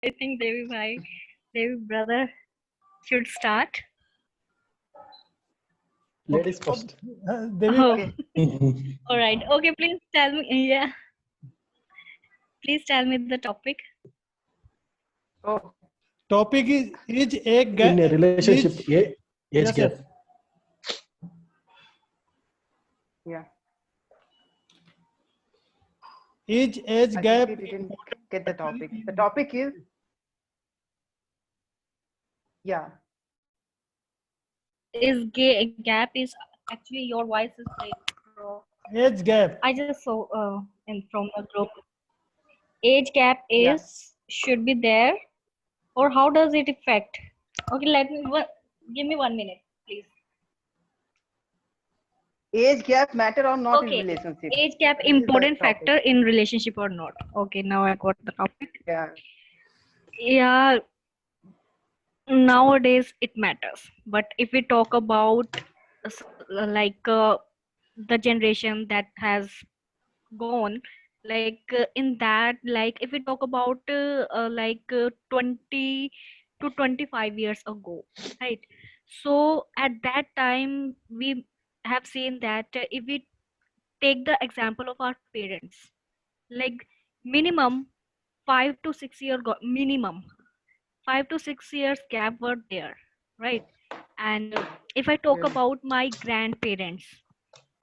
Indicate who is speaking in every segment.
Speaker 1: I think Devi brother should start.
Speaker 2: Ladies first.
Speaker 3: Devi,
Speaker 1: Oh,
Speaker 4: Okay.
Speaker 1: all right. Okay, please tell me. Yeah, please tell me the topic.
Speaker 4: Oh,
Speaker 3: topic is age
Speaker 2: In a
Speaker 3: gap.
Speaker 2: relationship, age
Speaker 3: Yes,
Speaker 2: gap.
Speaker 3: yes.
Speaker 4: yeah.
Speaker 3: Is age
Speaker 4: I
Speaker 3: gap
Speaker 4: simply didn't
Speaker 3: important
Speaker 4: get the
Speaker 3: factor
Speaker 4: topic.
Speaker 3: in
Speaker 4: The topic is, yeah.
Speaker 1: Is gap is actually your voice is like bro.
Speaker 3: age gap?
Speaker 1: I just saw in from the group. Age gap
Speaker 4: Yeah.
Speaker 1: is should be there, or how does it affect? Okay, give me 1 minute, please.
Speaker 4: Age gap matter or not in
Speaker 1: Okay,
Speaker 4: relationship?
Speaker 1: age gap
Speaker 4: This is the
Speaker 1: important
Speaker 4: topic.
Speaker 1: factor in relationship or not? Okay, now I got the topic.
Speaker 4: Yeah.
Speaker 1: Yeah, nowadays it matters. But if we talk about like the generation that has gone, like in that, like if we talk about 20 to 25 years ago, right? So at that time we have seen that if we take the example of our parents, like minimum 5 to 6 year minimum 5 to 6 years gap were there, right? And if I talk
Speaker 4: Yes.
Speaker 1: about my grandparents,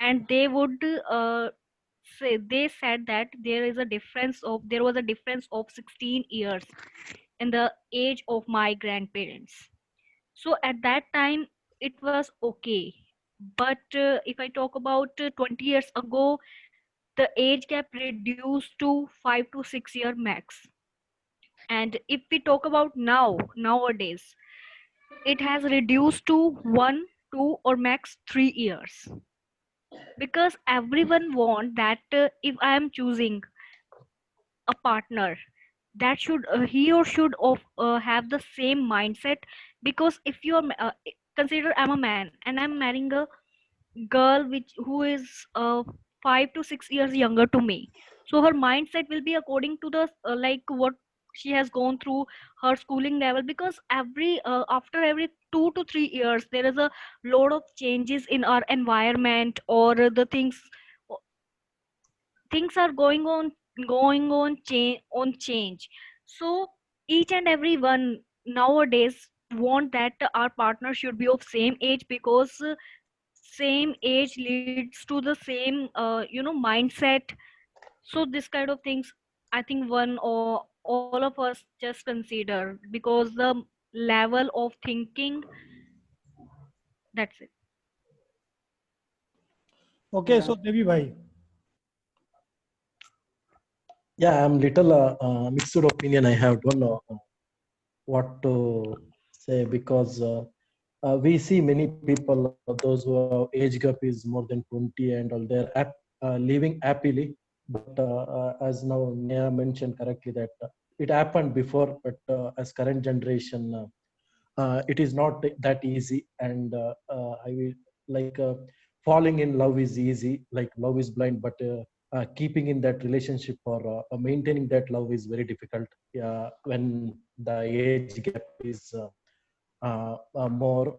Speaker 1: and they would say, they said that there was a difference of 16 years in the age of my grandparents. So at that time it was okay. But if I talk about 20 years ago, the age gap reduced to 5 to 6 year max. And if we talk about nowadays, it has reduced to 1, 2, or max 3 years, because everyone want that if I am choosing a partner, that should he or should have the same mindset. Because if you are consider I'm a man and I'm marrying a girl which who is 5 to 6 years younger to me, so her mindset will be according to the like what she has gone through her schooling level. Because every after every 2 to 3 years there is a lot of changes in our environment, or the things are going on change. So each and every one nowadays want that our partner should be of same age, because same age leads to the same mindset. So this kind of things, I think one or all of us just consider, because the level of thinking, that's it.
Speaker 3: Okay,
Speaker 4: Yeah.
Speaker 3: so Devi bhai.
Speaker 2: Yeah, I'm little mixed opinion. I have don't know what to say because we see many people, those who have age gap is more than 20 and all, they're living happily. But as now Neha mentioned correctly that it happened before, but as current generation, it is not that easy. And I will like falling in love is easy, like love is blind, but keeping in that relationship or maintaining that love is very difficult when the age gap is more.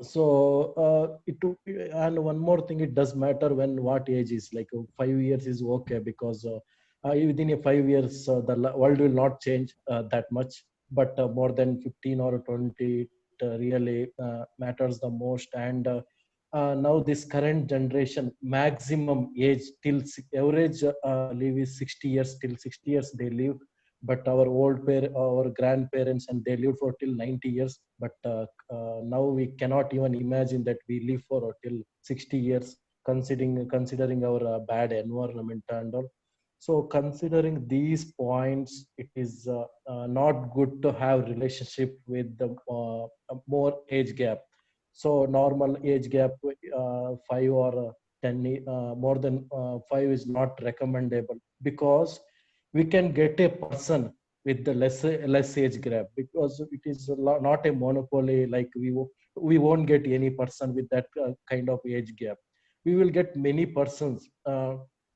Speaker 2: So and one more thing, it does matter when what age is, like 5 years is okay because within a 5 years the world will not change that much. But more than 15 or 20, it really matters the most. And now this current generation maximum age till average live is 60 years, till 60 years they live. But our grandparents, and they live for till 90 years. But now we cannot even imagine that we live for till 60 years, considering our bad environment and all. So considering these points, it is not good to have relationship with the more age gap. So normal age gap 5 or 10 more than 5 is not recommendable, because we can get a person with the less age gap, because it is not a monopoly. Like we won't get any person with that kind of age gap. We will get many persons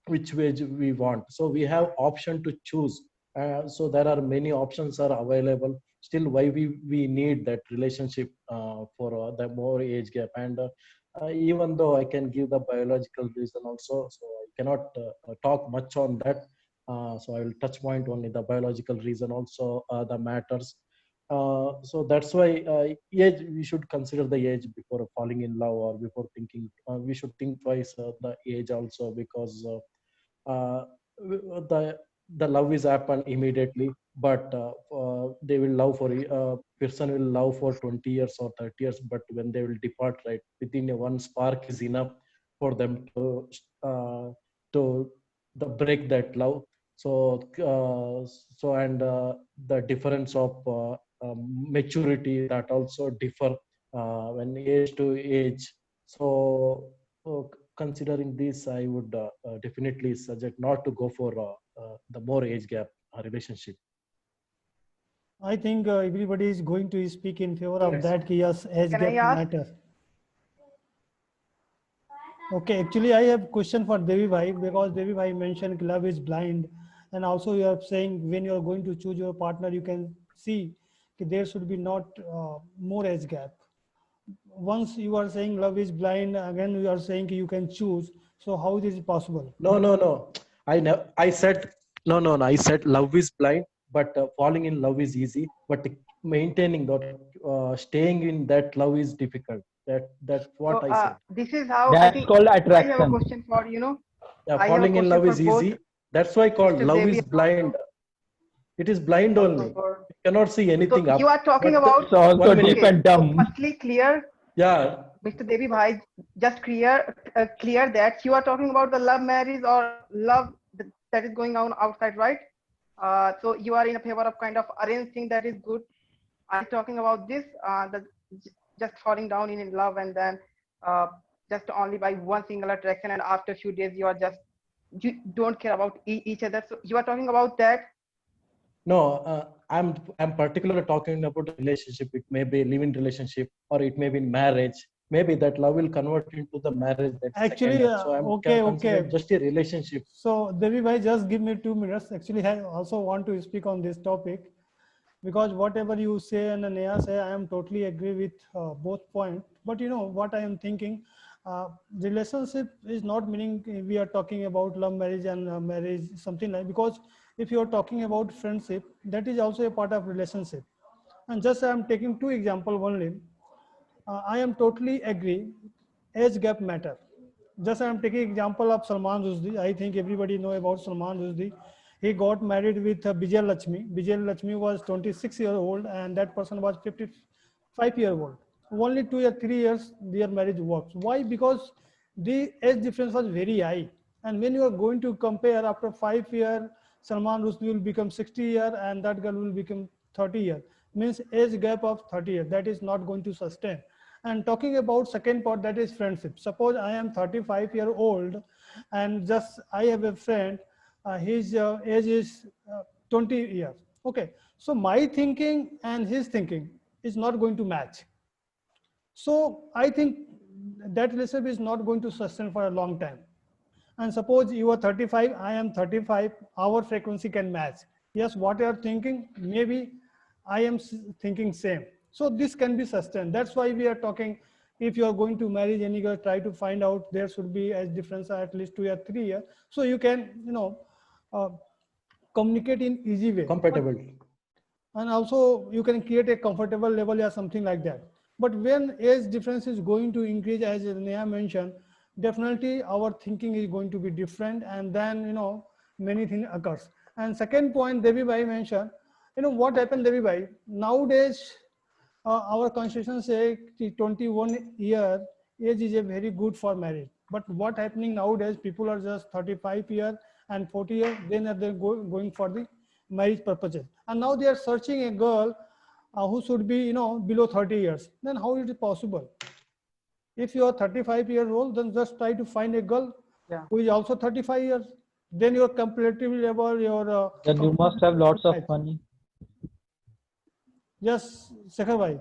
Speaker 2: which age we want. So we have option to choose So there are many options are available. Still, why we need that relationship for the more age gap. And even though I can give the biological reason also, so I cannot talk much on that. So I will touch point only the biological reason also the matters. So that's why age, we should consider the age before falling in love or before thinking. We should think twice the age also, because the love is happen immediately, but they will love for person will love for 20 years or 30 years, but when they will depart, right, within a one spark is enough for them uh, to the break that love. So and the difference of maturity that also differ when age to age. So considering this, I would definitely suggest not to go for the more age gap relationship.
Speaker 3: I think everybody is going to speak in favor of
Speaker 4: Yes.
Speaker 3: that. Ki yes, age
Speaker 4: Can
Speaker 3: gap
Speaker 4: I ask?
Speaker 3: matter. Okay, actually, I have question for Devi Bhai, because Devi Bhai mentioned love is blind, and also you are saying when you are going to choose your partner, you can see that there should be not more age gap. Once you are saying love is blind, again you are saying you can choose. So how is it possible?
Speaker 2: No. I said no. I said love is blind, but falling in love is easy. But maintaining that, staying in that love is difficult. That's what
Speaker 4: So
Speaker 2: I said.
Speaker 4: this is how I
Speaker 5: That's
Speaker 4: think
Speaker 5: called
Speaker 4: I have a
Speaker 5: attraction.
Speaker 4: question for,
Speaker 2: Yeah,
Speaker 4: I have a
Speaker 2: falling in
Speaker 4: question
Speaker 2: love
Speaker 4: for
Speaker 2: is
Speaker 4: both
Speaker 2: easy. That's why called
Speaker 4: Mr.
Speaker 2: love
Speaker 4: Devi
Speaker 2: is
Speaker 4: and also,
Speaker 2: blind. It is blind
Speaker 4: also
Speaker 2: only.
Speaker 4: for.
Speaker 2: You cannot see
Speaker 4: So
Speaker 2: anything
Speaker 4: you
Speaker 2: up.
Speaker 4: are talking
Speaker 2: But
Speaker 4: about,
Speaker 5: It's also
Speaker 2: 1
Speaker 5: deep
Speaker 2: minute.
Speaker 4: okay,
Speaker 5: and
Speaker 4: so
Speaker 5: dumb.
Speaker 4: firstly clear,
Speaker 2: Yeah,
Speaker 4: Mr. Devi Bhai, just clear that you are talking about the love marriage or love that is going on outside, right? So you are in a favor of kind of arranged thing, that is good. I'm talking about this, just falling down in love and then uh, just only by one single attraction, and after a few days you don't care about each other. So you are talking about that.
Speaker 2: no, I'm particularly talking about a relationship. It may be a living relationship or it may be marriage. Maybe that love will convert into the marriage. That's second.
Speaker 3: Actually,
Speaker 2: So I'm
Speaker 3: okay.
Speaker 2: considering just a relationship.
Speaker 3: So Devi Bhai, just give me 2 minutes. Actually, I also want to speak on this topic, because whatever you say and Neha say, I am totally agree with both points. But you know what I am thinking, relationship is not meaning we are talking about love marriage and marriage, something like, because if you are talking about friendship, that is also a part of relationship. And just I am taking two example only. I am totally agree. Age gap matter. Just I am taking example of Salman Rushdie. I think everybody know about Salman Rushdie. He got married with Vijay Lakshmi. Vijay Lakshmi was 26 years old, and that person was 55 years old. Only 2 or 3 years their marriage works. Why? Because the age difference was very high. And when you are going to compare after 5 years, Salman Rushdie will become 60 years and that girl will become 30 years. Means age gap of 30 years. That is not going to sustain. And talking about second part, that is friendship. Suppose I am 35-year-old and just I have a friend, his age is 20 years. Okay, so my thinking and his thinking is not going to match. So I think that relationship is not going to sustain for a long time. And suppose you are 35, I am 35, our frequency can match. Yes, what you are thinking, maybe I am thinking same. So this can be sustained. That's why we are talking, if you are going to marry any girl, try to find out there should be a difference at least 2 or 3 years. So you can, uh, communicate in easy way.
Speaker 2: Compatible.
Speaker 3: And also you can create a comfortable level or something like that. But when age difference is going to increase, as Neha mentioned, definitely our thinking is going to be different, and then many things occurs. And second point Devi Bhai mentioned, what happened, Devi Bhai, nowadays our constitution say 21 year age is a very good for marriage. But what happening nowadays, people are just 35 year and 40 year, then they're going for the marriage purposes. And now they are searching a girl who should be, below 30 years. Then how is it possible? If you are 35 years old, then just try to find a girl
Speaker 4: Yeah.
Speaker 3: who is also 35 years. Then your comparative level, your
Speaker 5: Then you must have lots of money.
Speaker 3: yes, Shekhar Bhai.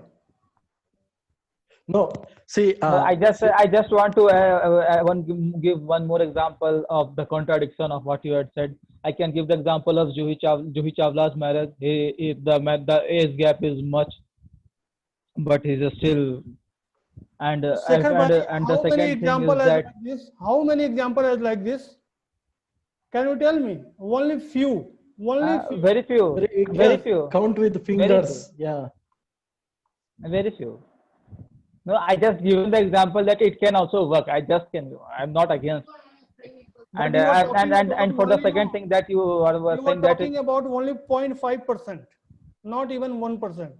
Speaker 2: No, see,
Speaker 5: No, I just want to give one more example of the contradiction of what you had said. I can give the example of Juhi Chawla's marriage. The age gap is much, but he's still and
Speaker 3: Shekhar bhai,
Speaker 5: and the
Speaker 3: how many
Speaker 5: second thing
Speaker 3: example
Speaker 5: is
Speaker 3: is
Speaker 5: that
Speaker 3: like this? How many example is like this? Can you tell me? Only few. Only few.
Speaker 5: very few,
Speaker 2: Yeah,
Speaker 5: very few,
Speaker 2: count with
Speaker 5: very few,
Speaker 2: fingers. Yeah.
Speaker 5: very few. No, I just given the example that it can also work. I just can. I'm not against.
Speaker 3: But you are talking about
Speaker 5: And for the
Speaker 3: only
Speaker 5: second
Speaker 3: no.
Speaker 5: thing that you were
Speaker 3: You are
Speaker 5: saying that
Speaker 3: talking about only 0.5%, not even 1%.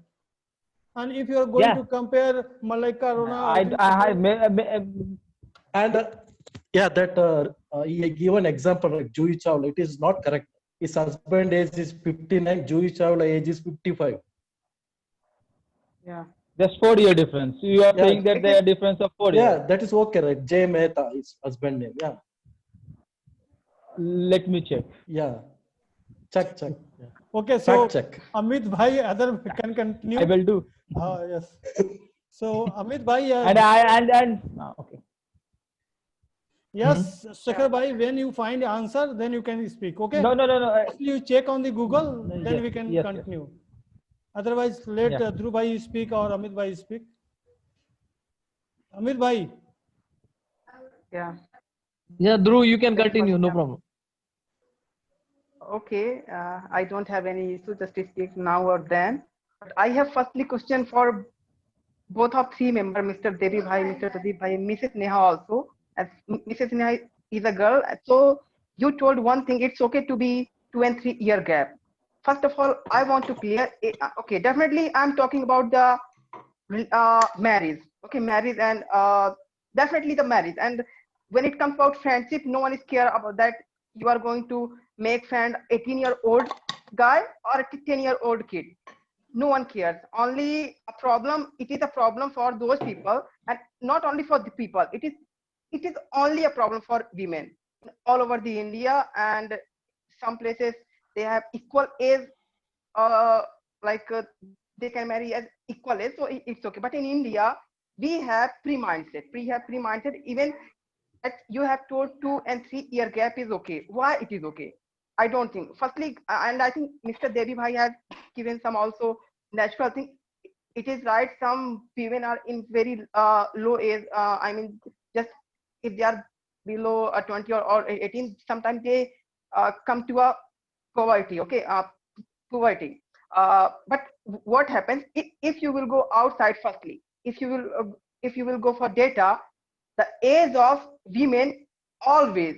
Speaker 3: And if you are going
Speaker 5: yeah,
Speaker 3: to compare Malaika Rona,
Speaker 5: I
Speaker 2: And yeah, that he given example like Juhi Chawla, it is not correct. His husband age is 59, Juhi Chawla age is 55.
Speaker 4: Yeah.
Speaker 5: just 4 year difference. You are
Speaker 2: Yeah,
Speaker 5: saying that
Speaker 4: It is.
Speaker 5: there are difference of 4 years.
Speaker 2: yeah, that is okay, right? Jay Mehta, his husband name. Yeah,
Speaker 5: Let me check.
Speaker 2: yeah. Check, check. Yeah.
Speaker 3: okay,
Speaker 2: Fact
Speaker 3: so
Speaker 2: check.
Speaker 3: Amit Bhai, other can
Speaker 5: I
Speaker 3: continue.
Speaker 5: will do.
Speaker 3: Yes. So Amit Bhai,
Speaker 5: Okay.
Speaker 3: yes,
Speaker 4: Yeah.
Speaker 3: Shekhar Bhai, when you find answer, then you can speak. Okay.
Speaker 5: No.
Speaker 3: You check on the Google, then
Speaker 5: Yes,
Speaker 3: we can
Speaker 5: yes, yes.
Speaker 3: continue. Otherwise, let
Speaker 5: Yeah.
Speaker 3: Dhruv Bhai speak or Amit Bhai speak. Amit Bhai,
Speaker 4: Yeah.
Speaker 6: Yeah, Dhruv, you can
Speaker 4: Thank you for
Speaker 6: continue,
Speaker 4: the
Speaker 6: no
Speaker 4: chance.
Speaker 6: problem.
Speaker 4: Okay. I don't have any issue just to speak now or then. But I have firstly question for both of three members, Mr. Devi Bhai, Mr. Pradeep Bhai, Mrs. Neha also. As Mrs. Neha is a girl, so you told one thing, it's okay to be 2 and 3 year gap. First of all, I want to clear. Okay, definitely, I'm talking about the marriage. Okay, marriage and definitely the marriage. And when it comes about friendship, no one is care about that. You are going to make friend 18-year-old guy or a 10-year-old kid. No one cares. Only a problem. It is a problem for those people, and not only for the people. It is only a problem for women all over the India, and some places they have equal age, uh, like they can marry as equal age, so it's okay. But in India, we have pre-mindset. We have pre-mindset. Even that you have told 2 and 3 year gap is okay. Why it is okay? I don't think. Firstly, and I think Mr. Devi Bhai has given some also natural thing. It is right. Some women are in very low age. I mean, just if they are below 20 or 18, sometimes they come to a poverty. Okay, poverty. But what happens if you will go outside? Firstly, if you will go for data, the age of women always,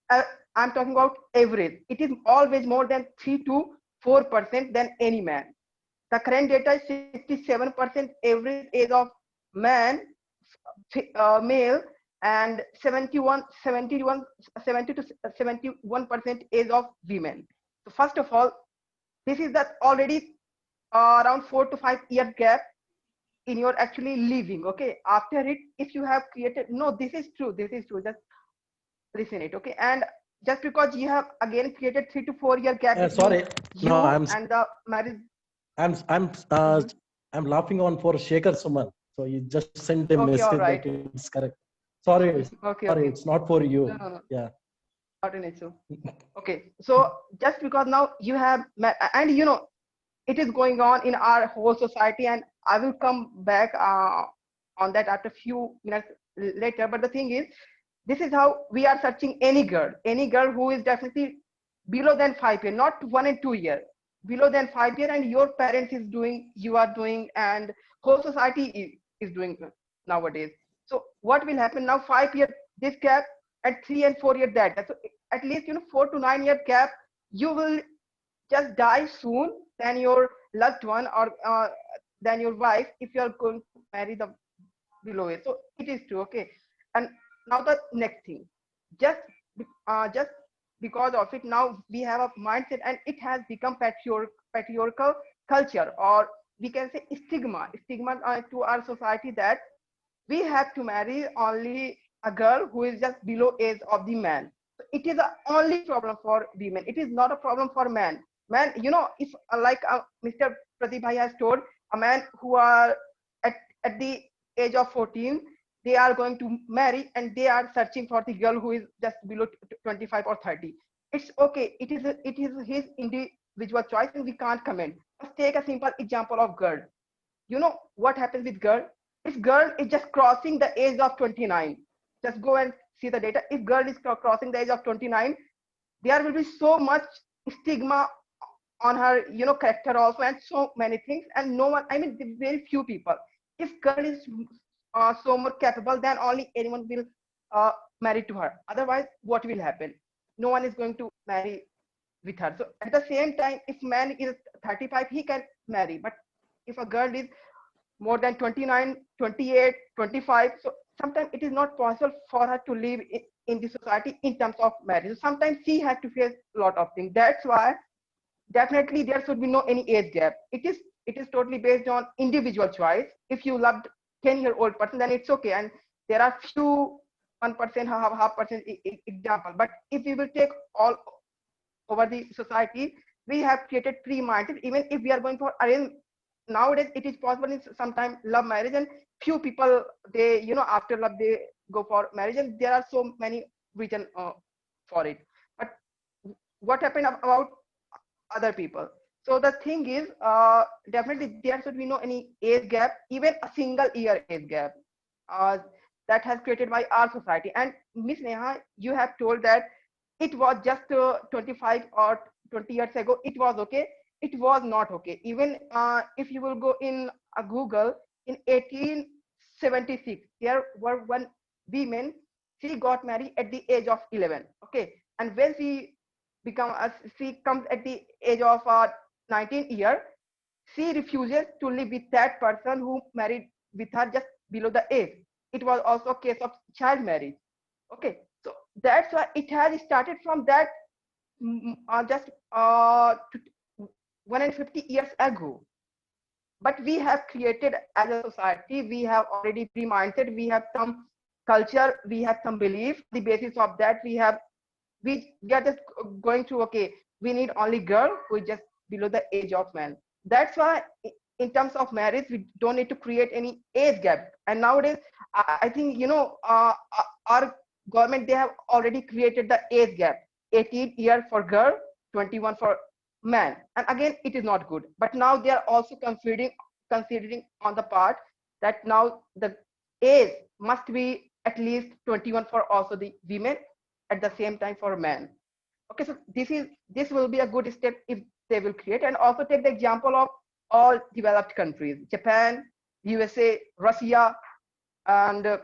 Speaker 4: uh, I'm talking about average, it is always more than 3 to 4% than any man. The current data is 67% average age of man, male, and 70 to 71% age of women. So first of all, this is that already around 4 to 5 year gap in your actually living. Okay, after it, if you have created, no, this is true, just listen it. Okay, and just because you have again created 3 to 4 year gap between
Speaker 2: Sorry, no,
Speaker 4: you and the marriage.
Speaker 2: I'm, I'm, uh,
Speaker 4: Mhm.
Speaker 2: I'm laughing on for Shekhar Suman. So you just sent a
Speaker 4: Okay, all
Speaker 2: message
Speaker 4: right.
Speaker 2: that it's correct. Sorry,
Speaker 4: Okay,
Speaker 2: sorry,
Speaker 4: okay.
Speaker 2: it's not for you.
Speaker 4: No.
Speaker 2: Yeah.
Speaker 4: Not an issue. Okay, so just because now you have and it is going on in our whole society, and I will come back on that after a few minutes later. But the thing is, this is how we are searching any girl who is definitely below than 5 year, not 1 and 2 year, below than 5 year, and your parents is doing, you are doing, and whole society is doing nowadays. So what will happen now? 5 year this gap, and 3 and 4 year that. So at least 4 to 9 year gap, you will just die soon than your loved one, or than your wife, if you are going to marry the below it. So it is true. Okay, and now the next thing, just just because of it, now we have a mindset, and it has become patriarchal culture, or we can say stigma to our society, that we have to marry only a girl who is just below age of the man. So it is the only problem for women. It is not a problem for man. Man, if like Mr. Pradeep Bhai has told, a man who are at, at the age of 14, they are going to marry, and they are searching for the girl who is just below 25 or 30. it's okay. It is his individual choice, and we can't comment. Let's take a simple example of girl. You know what happens with girl? If girl is just crossing the age of 29, just go and see the data. If girl is crossing the age of 29, there will be so much stigma on her, character also, and so many things. And no one, I mean, very few people. If girl is so more capable, then only anyone will uh, marry to her. Otherwise, what will happen? No one is going to marry with her. So at the same time, if man is 35, he can marry. But if a girl is more than 29, 28, 25, so sometimes it is not possible for her to live in the society in terms of marriage. So sometimes she has to face a lot of things. That's why definitely there should be no any age gap. It is totally based on individual choice. If you loved 10-year-old person, then it's okay. And there are few 1%, half percent example. But if we will take all over the society, we have created pre-minded. Even if we are going for arrange, nowadays it is possible in sometimes love marriage, and few people, they, after love they go for marriage, and there are so many reason for it. But what happened about other people? So the thing is, definitely there should be no any age gap, even a single year age gap, uh, that has created by our society. And Miss Neha, you have told that it was just 25 or 20 years ago, it was okay. It was not okay. Even if you will go in Google, in 1876, there were one woman, she got married at the age of 11. Okay. And when she comes at the age of 19 year, she refuses to live with that person who married with her just below the age. It was also a case of child marriage. Okay, so that's why it has started from that, just 150 years ago. But we have created as a society, we have already pre-minded, we have some culture, we have some belief. The basis of that, we are just going through, okay, we need only girl who is just below the age of man. That's why in terms of marriage, we don't need to create any age gap. And nowadays, I think, our government, they have already created the age gap, 18 year for girl, 21 for man. And again, it is not good. But now they are also considering on the part that now the age must be at least 21 for also the women, at the same time for men. Okay, so this will be a good step if they will create. And also take the example of all developed countries, Japan, USA, Russia, and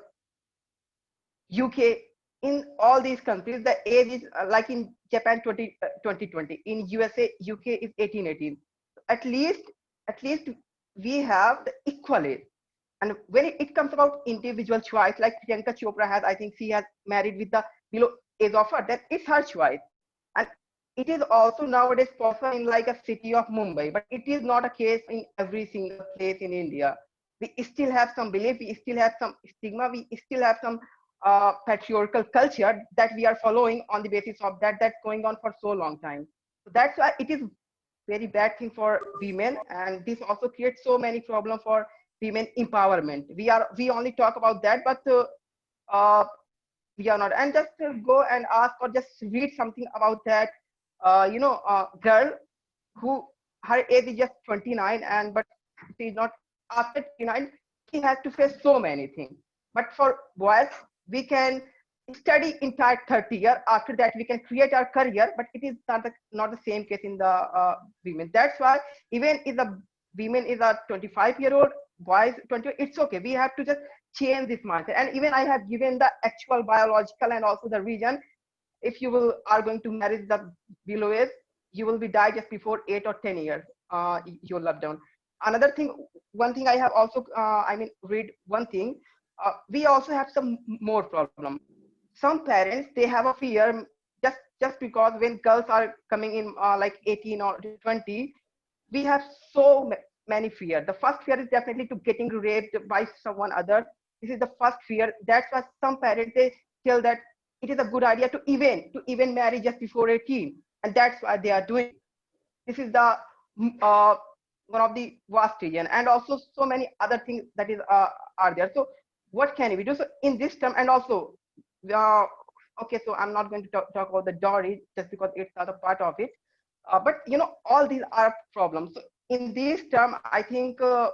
Speaker 4: UK. In all these countries, the age is like in Japan 2020, in USA, UK is 1818. At least we have the equal age. And when it comes about individual choice, like Priyanka Chopra has, I think she has married with the below age of her, that it's her choice. And it is also nowadays possible in like a city of Mumbai, but it is not a case in every single place in India. We still have some belief, we still have some stigma, we still have some patriarchal culture that we are following on the basis of that's going on for so long time. So that's why it is very bad thing for women, and this also creates so many problems for women empowerment. We only talk about that, but uh, we are not. And just go and ask or just read something about that, girl who her age is just 29, and but she is not, after 29 she has to face so many things. But for boys, we can study entire 30 year, after that we can create our career, but it is not the same case in the women. That's why even if the women is a 25-year-old, boys 20, it's okay. We have to just change this mindset. And even I have given the actual biological and also the reason. If you are going to marry the below age, you will be die just before 8 or 10 years, your loved down. Another thing, one thing I have also read one thing, we also have some more problem. Some parents, they have a fear, just because when girls are coming in like 18 or 20, we have so many fear. The first fear is definitely to getting raped by someone other. This is the first fear. That's why some parents, they tell that it is a good idea to even marry just before 18, and that's why they are doing. This is the one of the vast reason, and also so many other things that is are there. So what can we do? So in this term, and also Okay, so I'm not going to talk about the dowry just because it's not a part of it. But all these are problems. So in this term, I think the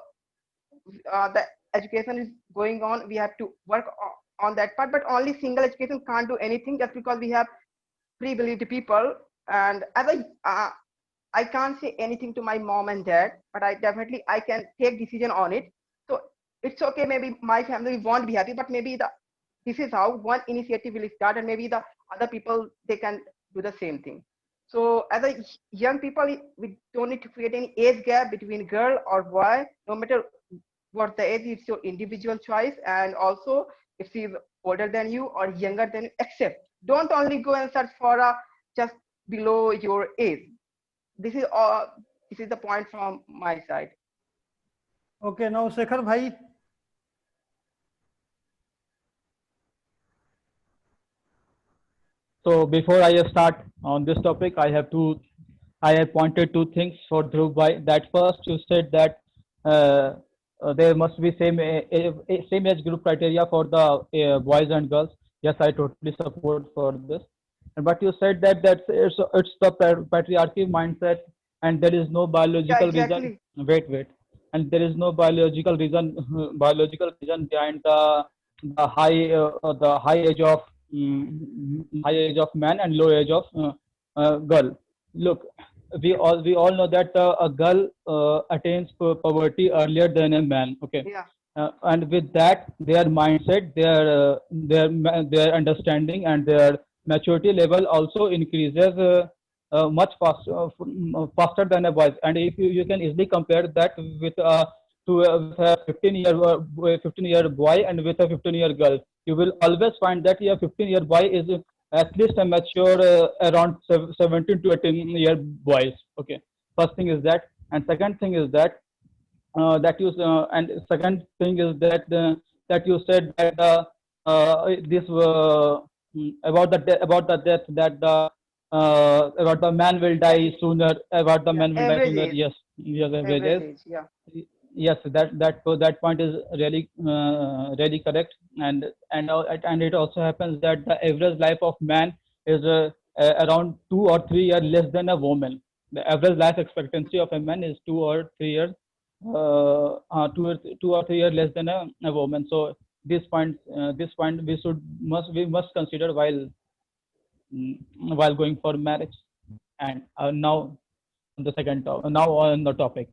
Speaker 4: education is going on. We have to work on that part, but only single education can't do anything just because we have privileged people. And as I can't say anything to my mom and dad, but I can take decision on it. So it's okay. Maybe my family won't be happy, but maybe this is how one initiative will start, and maybe the other people, they can do the same thing. So as a young people, we don't need to create any age gap between girl or boy, no matter what the age. It's your individual choice, and also if he's older than you or younger than you, accept. Don't only go and search for a just below your age. This is all. This is the point from my side.
Speaker 3: Okay, now Shekhar bhai.
Speaker 5: So before I start on this topic, I have pointed two things for Dhruv Bhai. That first, you said that there must be same age group criteria for the boys and girls. Yes, I totally support for this. But you said that it's the patriarchy mindset, and there is no
Speaker 4: Yeah,
Speaker 5: biological reason.
Speaker 4: exactly.
Speaker 5: Wait, and there is no biological reason behind the high age of man and low age of girl. Look, we all know that a girl attains poverty earlier than a man. Okay,
Speaker 4: Yeah,
Speaker 5: and with that, their mindset, their understanding, and their maturity level also increases much faster than a boy. And if you can easily compare that with a 15-year boy and with a 15-year girl, you will always find that a 15-year boy is at least a mature around 17 to 18-year boys. Okay, first thing is that, and second thing is that and second thing is that you said that this about the death, that the about the man will
Speaker 4: that
Speaker 5: die
Speaker 4: is,
Speaker 5: sooner, about the
Speaker 4: yeah,
Speaker 5: man will die
Speaker 4: average
Speaker 5: sooner.
Speaker 4: age,
Speaker 5: Yes, average
Speaker 4: average
Speaker 5: age.
Speaker 4: age. Yeah,
Speaker 5: Yes, that point is really correct. And it also happens that the average life of man is around 2 or 3 years less than a woman. The average life expectancy of a man is 2 or 3 years, 2 or 3 years less than a woman. So this point we must consider while going for marriage. And now on the now on the topic.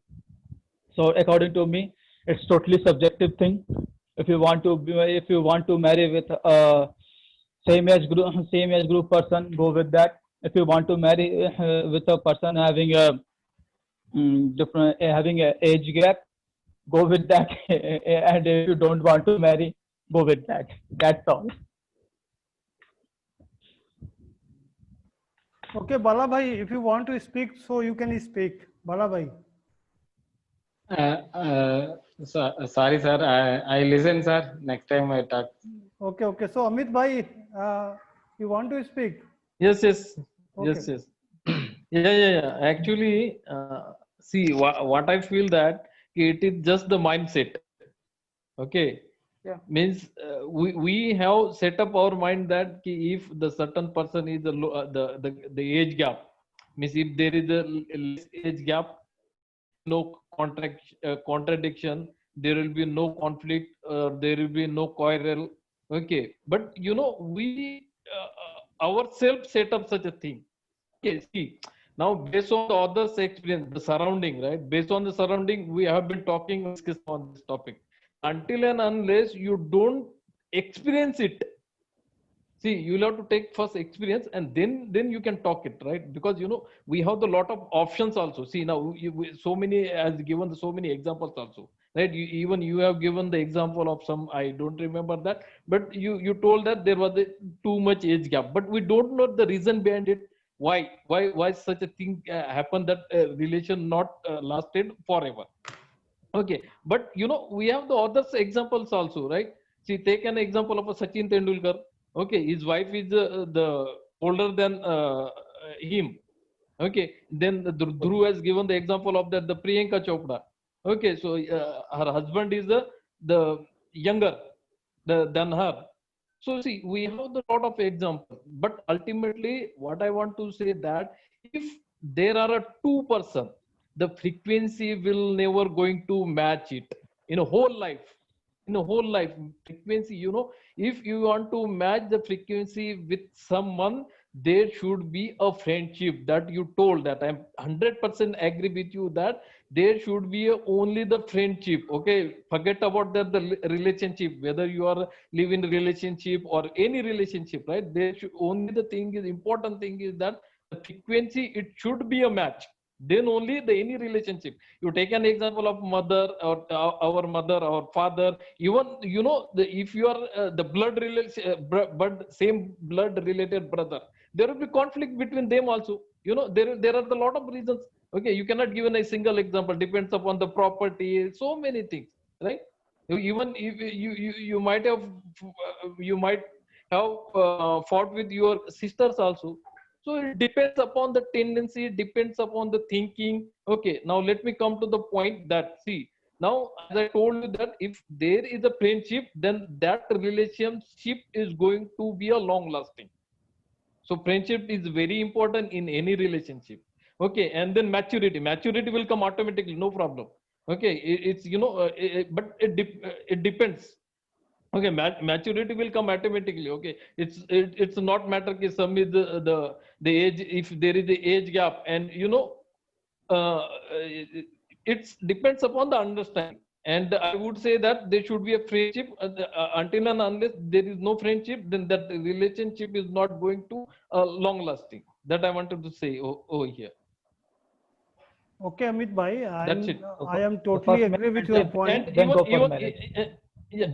Speaker 5: So according to me, it's totally subjective thing. If you want to marry with a same age group person, go with that. If you want to marry with a person having a having a age gap, go with that. And if you don't want to marry, go with that. That's all.
Speaker 3: Okay, Bala bhai, if you want to speak, so you can speak. Bala bhai.
Speaker 6: Sorry, sir. I listen, sir. Next time I talk.
Speaker 3: Okay. So Amit bhai, you want to speak?
Speaker 6: Yes, yes,
Speaker 3: Okay.
Speaker 6: yes, yes. Yeah. Actually, see, what I feel that it is just the mindset. Okay,
Speaker 4: yeah,
Speaker 6: means we have set up our mind that if the certain person is the age gap, means if there is a less age gap, no contradiction, there will be no conflict, there will be no quarrel. Okay, but we ourselves set up such a thing. Okay, see, now based on the other's experience, the surrounding, right? Based on the surrounding, we have been talking, discussing on this topic. Until and unless you don't experience it, see, you'll have to take first experience, and then you can talk it, right? Because we have the lot of options also. See, now so many, as given so many examples also, right? Even you have given the example of some, I don't remember that, but you told that there was too much age gap, but we don't know the reason behind it. Why such a thing happened, that relation not lasted forever. Okay, but we have the others examples also, right? See, take an example of a Sachin Tendulkar. Okay, his wife is the older than him. Okay, then the Dhruv has given the example of that, the Priyanka Chopra. Okay, so her husband is the younger than her. So see, we have the lot of examples, but ultimately, what I want to say that if there are a two-person, the frequency will never going to match it in a whole life. In a whole life, frequency, if you want to match the frequency with someone, there should be a friendship that you told that I'm 100% agree with you that there should be only the friendship. Okay, forget about the relationship, whether you are live in relationship or any relationship, right? There should only the thing is important thing is that the frequency it should be a match. Then only the any relationship. You take an example of mother or our mother, our father. Even if you are the blood relation, but same blood related brother, there will be conflict between them also. There are a lot of reasons. Okay, you cannot give a single example. Depends upon the property. So many things, right? Even if you might have fought with your sisters also. So it depends upon the tendency, depends upon the thinking. Okay, now let me come to the point that see, now as I told you that if there is a friendship, then that relationship is going to be a long lasting. So friendship is very important in any relationship. Okay, and then maturity will come automatically, no problem. Okay, it's but it depends. Okay, maturity will come automatically. Okay, it's not matter कि some is the age, if there is the age gap, and it depends upon the understanding. And I would say that there should be a friendship until and unless there is no friendship, then that relationship is not going to long lasting. That I wanted to say over here.
Speaker 3: Okay, Amit bhai,
Speaker 6: That's it.
Speaker 3: I am
Speaker 5: So
Speaker 3: totally
Speaker 5: first
Speaker 3: agree
Speaker 5: make
Speaker 3: with your
Speaker 5: friendship,
Speaker 3: point.
Speaker 6: And
Speaker 5: then
Speaker 6: even
Speaker 5: go for
Speaker 6: even
Speaker 5: marriage.
Speaker 6: yeah.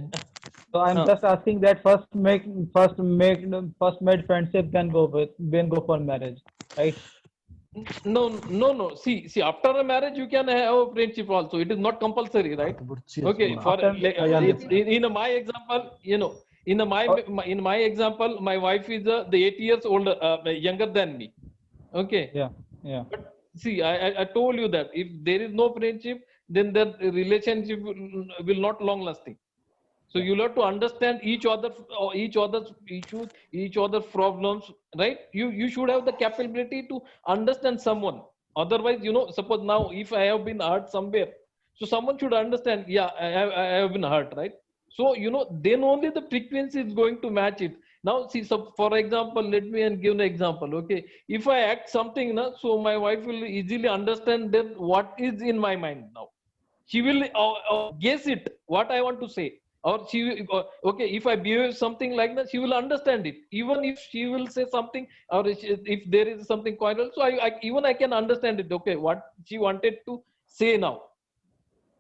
Speaker 5: So I'm just asking that first made friendship, then go for marriage, right?
Speaker 6: No. See, after a marriage, you can have a friendship also. It is not compulsory, right? Okay. For
Speaker 5: After
Speaker 6: it's in my example,
Speaker 5: uh,
Speaker 6: in my example, my wife is the 8 years older, younger than me. Okay.
Speaker 5: yeah, yeah.
Speaker 6: But see, I told you that if there is no friendship, then that relationship will not long lasting. So
Speaker 5: Yeah.
Speaker 6: you'll have to understand each other's issues, each other's problems, right? You should have the capability to understand someone. Otherwise, suppose now if I have been hurt somewhere, so someone should understand. Yeah, I have been hurt, right? So then only the frequency is going to match it. Now, see, so for example, let me and give an example. Okay, if I act something, na, so my wife will easily understand then what is in my mind now. She will guess it what I want to say, or okay, if I behave something like that, she will understand it. Even if she will say something, or if there is something quarrel, so I can understand it. Okay, what she wanted to say now.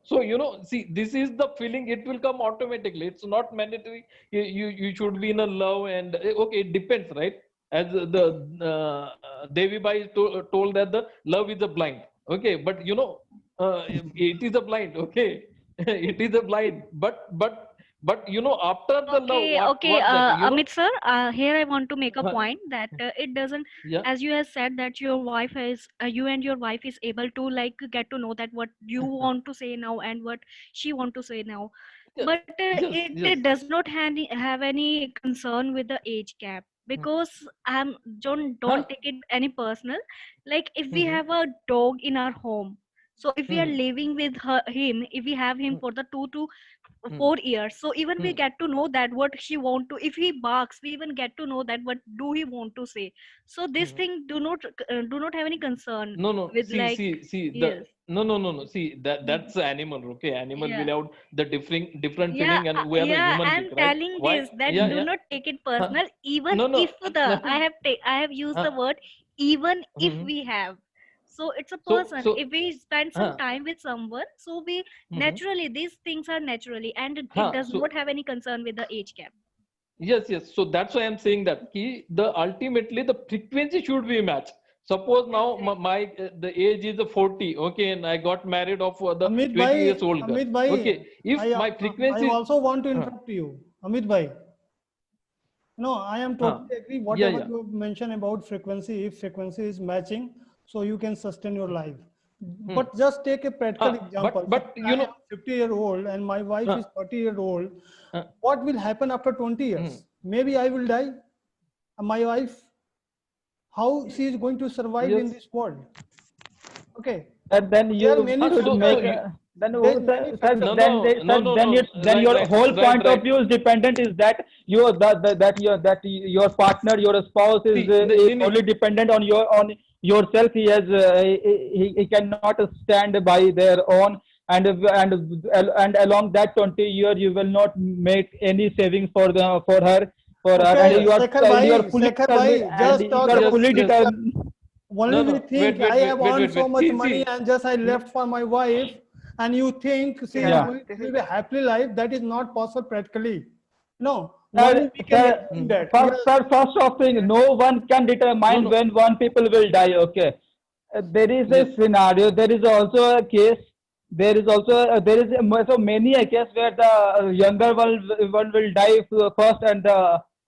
Speaker 6: So see, this is the feeling. It will come automatically. It's not mandatory. You should be in a love, and okay, it depends, right? As the Devi Bai told that the love is a blind. Okay, but it is a blind. Okay, it is a blind. But after the love,
Speaker 1: Okay, okay,
Speaker 6: what that
Speaker 1: Amit sir, here I want to make a
Speaker 6: uh,
Speaker 1: point that it doesn't,
Speaker 6: yeah,
Speaker 1: as you have said that you and your wife is able to like get to know that what you want to say now and what she want to say now.
Speaker 6: yeah,
Speaker 1: But
Speaker 6: yes,
Speaker 1: it
Speaker 6: yes.
Speaker 1: does not have any concern with the age gap because don't
Speaker 6: Huh.
Speaker 1: take it any personal. Like if we
Speaker 6: Mm-hmm.
Speaker 1: have a dog in our home, so if we are
Speaker 6: Mm-hmm.
Speaker 1: living with him, if we have him for the
Speaker 6: Mm-hmm.
Speaker 1: 4 years, so even we
Speaker 6: Mm-hmm.
Speaker 1: get to know that what she want to, if he barks we even get to know that what do he want to say. So this
Speaker 6: Mm-hmm.
Speaker 1: thing do not have any concern
Speaker 6: No, no.
Speaker 1: with
Speaker 6: See,
Speaker 1: like,
Speaker 6: see, see.
Speaker 1: yes.
Speaker 6: No. See,
Speaker 1: Mhm.
Speaker 6: that's animal. Okay, animal
Speaker 1: Yeah,
Speaker 6: will have the different
Speaker 1: yeah,
Speaker 6: feeling, and we are a
Speaker 1: yeah,
Speaker 6: human
Speaker 1: I'm
Speaker 6: being, right?
Speaker 1: telling
Speaker 6: Why?
Speaker 1: this that
Speaker 6: Yeah,
Speaker 1: do
Speaker 6: yeah.
Speaker 1: not take it
Speaker 6: Huh.
Speaker 1: personal, even
Speaker 6: No,
Speaker 1: if
Speaker 6: no.
Speaker 1: I have used the
Speaker 6: Huh.
Speaker 1: word even if
Speaker 6: Mhm.
Speaker 1: we have. So it's a
Speaker 6: So,
Speaker 1: person, if
Speaker 6: so,
Speaker 1: we spend some
Speaker 6: huh.
Speaker 1: time with someone, so we
Speaker 6: Mhm.
Speaker 1: naturally, these things are naturally, and it
Speaker 6: Huh.
Speaker 1: does
Speaker 6: So,
Speaker 1: not have any concern with the age gap.
Speaker 6: yes. So that's why I'm saying that the ultimately the frequency should be matched. Suppose now
Speaker 1: Exactly.
Speaker 6: the age is 40, okay, and I got married of the
Speaker 3: Amit
Speaker 6: 20
Speaker 3: bhai,
Speaker 6: years old girl.
Speaker 3: Amit bhai,
Speaker 6: Okay, if my
Speaker 3: I
Speaker 6: frequency,
Speaker 3: also want to
Speaker 6: huh,
Speaker 3: interrupt you. Amit bhai, no, I am
Speaker 6: huh,
Speaker 3: totally agree.
Speaker 6: yeah,
Speaker 3: Whatever
Speaker 6: yeah.
Speaker 3: you mentioned about frequency, if frequency is matching, so you can sustain your life.
Speaker 6: Hmm.
Speaker 3: But just take a practical
Speaker 6: Huh.
Speaker 3: example.
Speaker 6: But
Speaker 3: Suppose I am 50-year-old and my wife
Speaker 6: huh,
Speaker 3: is 30-year-old.
Speaker 6: huh,
Speaker 3: What will happen after 20
Speaker 6: hmm.
Speaker 3: years? maybe I will die. My wife, how she is going to survive in
Speaker 5: Yes.
Speaker 3: this world? Okay,
Speaker 5: And then
Speaker 3: there are
Speaker 5: you
Speaker 3: many
Speaker 5: should
Speaker 6: So,
Speaker 5: make
Speaker 3: factors.
Speaker 5: then
Speaker 3: There are many
Speaker 5: sir,
Speaker 3: factors.
Speaker 5: then it's then
Speaker 6: right,
Speaker 5: your
Speaker 6: right,
Speaker 5: whole
Speaker 6: right,
Speaker 5: point of
Speaker 6: right.
Speaker 5: view is dependent is that your partner, your spouse is
Speaker 6: See, Nini,
Speaker 5: only dependent on yourself. He has he cannot stand by their own, and along that 20 year you will not make any savings for her, and
Speaker 3: Okay,
Speaker 5: you are fully
Speaker 3: Shekhar
Speaker 5: determined,
Speaker 3: bhai,
Speaker 5: and
Speaker 3: just
Speaker 5: you
Speaker 3: talk
Speaker 5: are
Speaker 3: about
Speaker 6: yes,
Speaker 5: fully
Speaker 6: yes.
Speaker 3: future.
Speaker 5: determined.
Speaker 3: Only we
Speaker 6: Wait,
Speaker 3: think
Speaker 6: wait,
Speaker 3: I
Speaker 6: wait,
Speaker 3: have
Speaker 6: wait,
Speaker 3: earned
Speaker 6: wait,
Speaker 3: so
Speaker 6: wait.
Speaker 3: much
Speaker 6: See,
Speaker 3: money
Speaker 6: see.
Speaker 3: and just I left for my wife, and you think she is
Speaker 4: Yeah,
Speaker 6: Hmm,
Speaker 5: Yeah.
Speaker 3: going
Speaker 4: this
Speaker 3: to
Speaker 4: is
Speaker 3: live a happily life. That is not possible practically. No, only
Speaker 5: Sir,
Speaker 3: we can
Speaker 5: sir,
Speaker 3: assume
Speaker 6: hmm.
Speaker 3: that. Yes,
Speaker 5: first of thing, no one can
Speaker 6: No,
Speaker 5: determine
Speaker 6: no.
Speaker 5: when one people will die. Okay, there is a
Speaker 6: Yes.
Speaker 5: scenario. There is also a case. There is so many a case where the younger one will die first, and the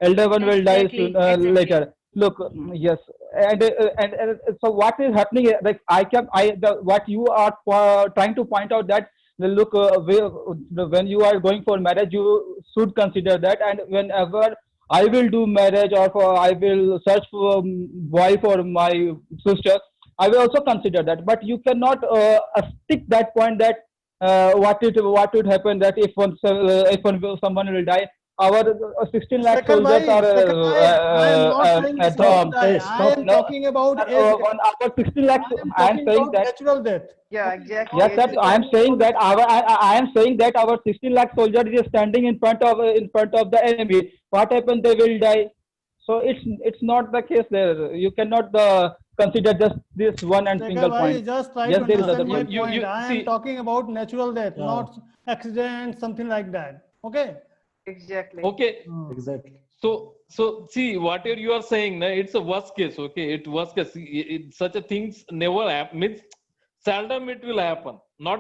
Speaker 5: elder one will die soon
Speaker 1: Exactly, exactly.
Speaker 5: later. Look, yes, and so what is happening? Like what you are trying to point out that look, when you are going for marriage, you should consider that, and whenever I will do marriage, or I will search for wife or my sister, I will also consider that. But you cannot stick that point that what would happen that if someone will die. Our 16 lakh soldiers are
Speaker 3: Shekhar bhai, I am not saying
Speaker 5: at
Speaker 3: someone
Speaker 2: Stop.
Speaker 5: the
Speaker 3: die.
Speaker 2: Hey,
Speaker 3: I
Speaker 2: stop.
Speaker 3: am
Speaker 5: no,
Speaker 3: talking about age gap.
Speaker 5: on our 16 lakhs.
Speaker 3: I am
Speaker 5: I am
Speaker 3: talking
Speaker 5: saying
Speaker 3: about
Speaker 5: that.
Speaker 3: natural death.
Speaker 4: yeah,
Speaker 3: Okay,
Speaker 4: exactly.
Speaker 3: not
Speaker 5: Yes, sir.
Speaker 3: we are
Speaker 4: It's
Speaker 5: I am
Speaker 3: talking
Speaker 5: saying
Speaker 3: about.
Speaker 5: that I am saying that our 16 lakh soldier is standing in front of the enemy. What happens? They will die. So it's not the case there. You cannot consider just this one and
Speaker 3: Shekhar
Speaker 5: single
Speaker 3: bhai,
Speaker 5: point.
Speaker 3: just try
Speaker 5: Yes,
Speaker 3: to
Speaker 5: there is
Speaker 3: understand
Speaker 5: other
Speaker 3: my
Speaker 5: point.
Speaker 3: point.
Speaker 6: You
Speaker 3: I am
Speaker 6: see.
Speaker 3: talking about natural death,
Speaker 2: Yeah,
Speaker 3: not accident, something like that. Okay.
Speaker 4: exactly.
Speaker 6: Okay.
Speaker 3: Hmm.
Speaker 2: exactly.
Speaker 6: So see, whatever you are saying, na, it's a worst case. Okay, it worst case. Such a things never happen. Means seldom it will happen.
Speaker 4: Yeah,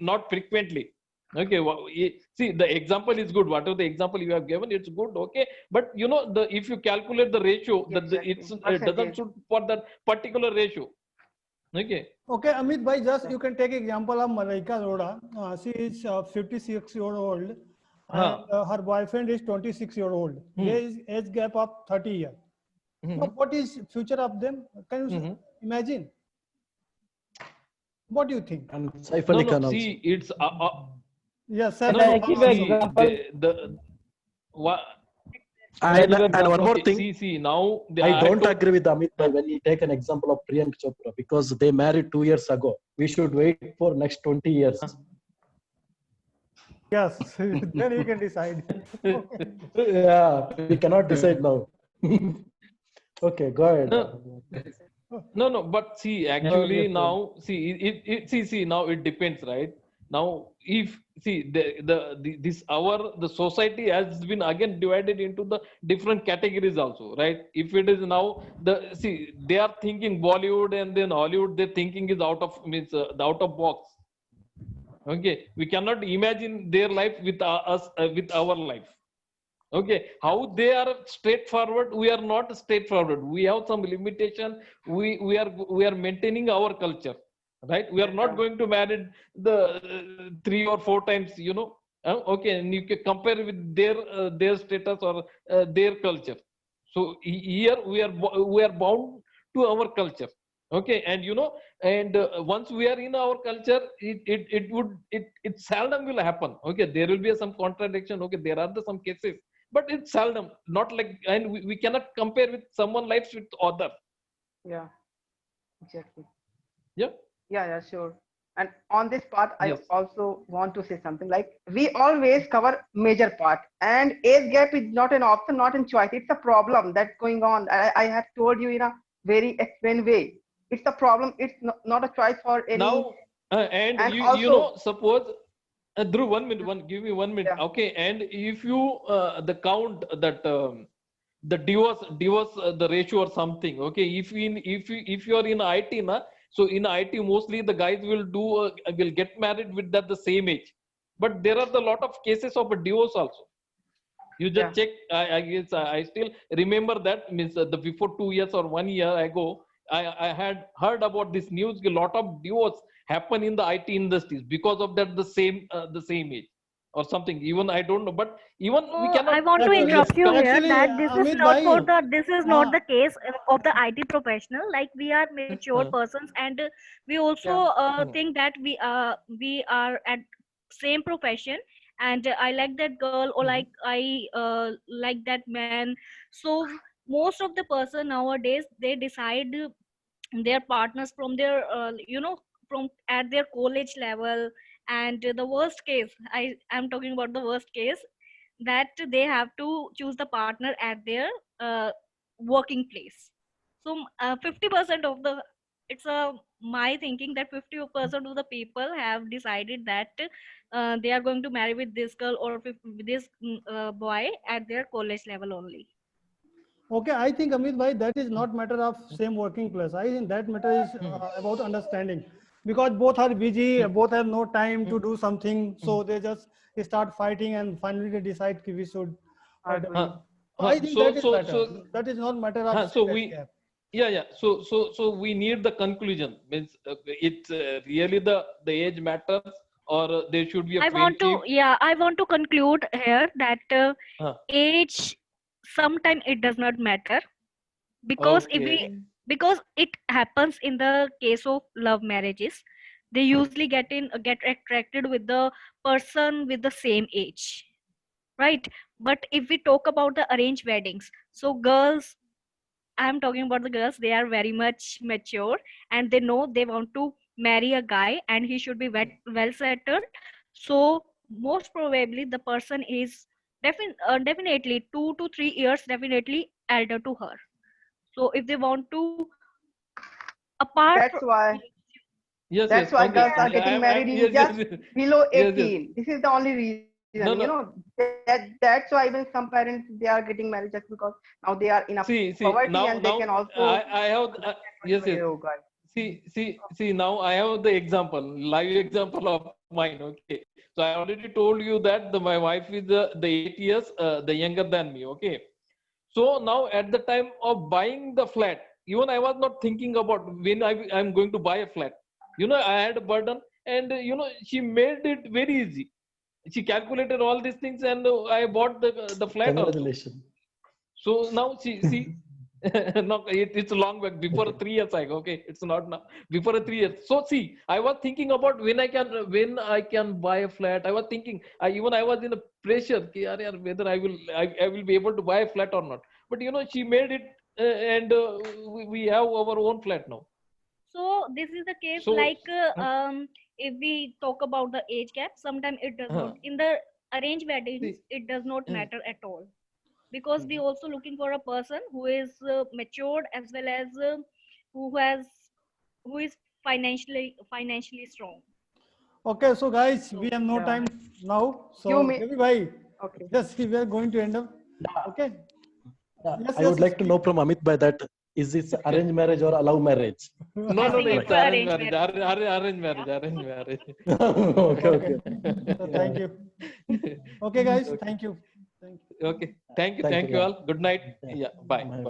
Speaker 6: Not frequently. Okay. See, the example is good. Whatever the example you have given, it's good. Okay, but the if you calculate the ratio,
Speaker 4: exactly.
Speaker 6: it doesn't
Speaker 4: Percentage.
Speaker 6: suit for that particular ratio. Okay.
Speaker 3: Okay, Amit bhai, just
Speaker 4: Yeah.
Speaker 3: you can take example of Malaika Arora. She is 56-year-old and
Speaker 6: Huh.
Speaker 3: her boyfriend is 26-year-old. There
Speaker 6: Hmm.
Speaker 3: is age gap of 30 years.
Speaker 6: Hmm.
Speaker 3: Now, what is future of them? Can you
Speaker 6: Hmm.
Speaker 3: imagine? What do you think?
Speaker 2: And Saif
Speaker 6: No,
Speaker 2: Ali
Speaker 6: no.
Speaker 2: Khan also.
Speaker 6: See, it's
Speaker 3: Yes,
Speaker 5: Can
Speaker 3: Saif
Speaker 6: no,
Speaker 3: Ali
Speaker 5: I
Speaker 6: no.
Speaker 3: Khan
Speaker 5: give an
Speaker 3: also.
Speaker 6: See,
Speaker 5: example?
Speaker 6: the what?
Speaker 5: Can I give an
Speaker 2: And one
Speaker 5: example?
Speaker 2: more
Speaker 6: Okay.
Speaker 2: thing,
Speaker 6: See. Now
Speaker 2: I
Speaker 6: I
Speaker 2: don't
Speaker 6: told.
Speaker 2: agree with Amit Bhai when he take an example of Priyanka Chopra because they married 2 years ago. We should wait for next 20 years.
Speaker 3: Yes, then you can decide. Okay.
Speaker 2: Yeah, we cannot decide now. Okay, go ahead.
Speaker 6: No, no. But see,
Speaker 5: No,
Speaker 6: actually
Speaker 5: yes, sir.
Speaker 6: now, see, see. Now it depends, right? Now, if see this our the society has been again divided into the different categories also, right? If it is now they are thinking Bollywood and then Hollywood, their thinking is out of means the out of box. Okay, we cannot imagine their life with us with our life. Okay, how they are straightforward, we are not straightforward. We have some limitation. We are maintaining our culture, right? We are not
Speaker 4: Yeah,
Speaker 6: going to marry the 3 or 4 times, okay, and you can compare with their status or their culture. So here we are bound to our culture. Okay, and and once we are in our culture, it seldom will happen. Okay, there will be some contradiction. Okay, there are some cases, but it's seldom, not like, and we cannot compare with someone lives with other.
Speaker 4: yeah, exactly.
Speaker 6: Yeah.
Speaker 4: Yeah, yeah, sure. And on this part, I
Speaker 6: Yes.
Speaker 4: also want to say something like we always cover major part, and age gap is not an option, not a choice. It's a problem that's going on. I have told you in a very explained way. It's a problem. It's not a choice for any.
Speaker 6: Now, and
Speaker 4: And
Speaker 6: you
Speaker 4: also,
Speaker 6: know, suppose Dhruv, 1 minute, give me 1 minute.
Speaker 4: yeah,
Speaker 6: Okay, and if you the count that the divorce the ratio or something. Okay, if you are in IT, na, so in IT mostly the guys will get married with that the same age, but there are the lot of cases of a divorce also. You
Speaker 4: yeah,
Speaker 6: just check. I guess I still remember that means the before 2 years or 1 year ago, I had heard about this news. A lot of divorce happen in the IT industries because of that the same age. or something. Even I don't know, but even we
Speaker 1: So
Speaker 6: cannot.
Speaker 1: I want to
Speaker 3: Actually-
Speaker 1: interrupt you here
Speaker 3: actually,
Speaker 1: that this is
Speaker 3: Amit
Speaker 1: not
Speaker 3: bhai,
Speaker 1: for the this is not
Speaker 3: uh,
Speaker 1: the case of the IT professional. Like we are mature
Speaker 6: Uh,
Speaker 1: persons, and we also
Speaker 6: Hmm.
Speaker 1: think that we are at same profession, and I like that girl, or like I like that man. So most of the person nowadays, they decide their partners from their from at their college level. And the worst case, I am talking about the worst case, that they have to choose the partner at their uh, working place. So 50% of the, it's a my thinking that 50% of the people have decided that they are going to marry with this girl or with this boy at their college level only.
Speaker 3: okay, I think Amit bhai, that is not matter of same working place. I think that matter is about understanding, because both are busy, both have no time to do something, so they just start fighting and finally they decide ki we should.
Speaker 4: Agree.
Speaker 6: Huh,
Speaker 3: I think
Speaker 6: so
Speaker 3: that is
Speaker 6: so
Speaker 3: better.
Speaker 6: so
Speaker 3: That is not matter of
Speaker 6: so
Speaker 3: salary
Speaker 6: we,
Speaker 3: gap.
Speaker 6: yeah. So we need the conclusion. Means it's really the age matters, or there should be a
Speaker 1: I want to,
Speaker 6: friendship.
Speaker 1: yeah, I want to conclude here that
Speaker 6: Huh,
Speaker 1: age sometimes it does not matter, because if we,
Speaker 6: okay.
Speaker 1: because it happens in the case of love marriages, they usually get attracted with the person with the same age, right? But if we talk about the arranged weddings, so girls, I'm talking about the girls, they are very much mature, and they know they want to marry a guy and he should be well settled. So most probably the person is definitely 2 to 3 years definitely elder to her. So if they want to, apart from,
Speaker 4: That's why.
Speaker 6: Yes,
Speaker 4: That's
Speaker 6: yes.
Speaker 4: why
Speaker 6: Okay.
Speaker 4: girls are getting married
Speaker 6: I'm
Speaker 4: in
Speaker 6: yes,
Speaker 4: just
Speaker 6: yes,
Speaker 4: below
Speaker 6: yes, yes.
Speaker 4: 18. This is the only reason,
Speaker 6: No, no.
Speaker 4: that's why even some parents, they are getting married just because now they are in a
Speaker 6: See.
Speaker 4: poverty
Speaker 6: Now,
Speaker 4: and they can also
Speaker 6: I have yes, yes.
Speaker 4: oh God.
Speaker 6: See. Now I have the example, live example of mine. Okay. So I already told you that my wife is the 8 years the younger than me. Okay. So now at the time of buying the flat, even I was not thinking about when I'm going to buy a flat. I had a burden, and she made it very easy. She calculated all these things, and I bought the flat also.
Speaker 2: Congratulations.
Speaker 6: So now see, no, it's a long back, before 3 years ago. Okay, it's not now. Before 3 years. So see, I was thinking about when I can buy a flat. I was thinking, I was in a pressure कि यार whether I will be able to buy a flat or not. But she made it, and we have our own flat now.
Speaker 1: so this is the case,
Speaker 6: So
Speaker 1: like if we talk about the age gap, sometimes it does not,
Speaker 6: uh,
Speaker 1: in the arranged weddings
Speaker 6: see,
Speaker 1: it does not
Speaker 6: uh,
Speaker 1: matter at all, because we also looking for a person who is matured, as well as who has, who is financially strong.
Speaker 3: Okay, so guys, we
Speaker 1: So
Speaker 3: have no
Speaker 4: Yeah.
Speaker 3: time now.
Speaker 4: You
Speaker 3: So,
Speaker 4: may
Speaker 3: Ravi bhai,
Speaker 4: okay.
Speaker 3: yes, we are going to end up. Okay. Yes,
Speaker 2: I would
Speaker 3: yes.
Speaker 2: like to know from Amit by that, is this arranged marriage or love marriage?
Speaker 6: no,
Speaker 1: I
Speaker 6: no,
Speaker 1: think
Speaker 6: no,
Speaker 1: it's
Speaker 6: it's
Speaker 1: a
Speaker 6: arranged
Speaker 1: arranged
Speaker 6: marriage.
Speaker 1: marriage.
Speaker 6: Arranged marriage. Arranged marriage.
Speaker 2: Okay,
Speaker 3: Okay.
Speaker 2: okay.
Speaker 3: So thank you. Okay, guys,
Speaker 6: Okay.
Speaker 3: thank you. Thank you.
Speaker 6: Okay. Thank you.
Speaker 2: Thank
Speaker 6: Thank
Speaker 2: you,
Speaker 6: you
Speaker 2: yeah.
Speaker 6: all. Good night.
Speaker 2: Yeah.
Speaker 6: Yeah. Bye.
Speaker 2: My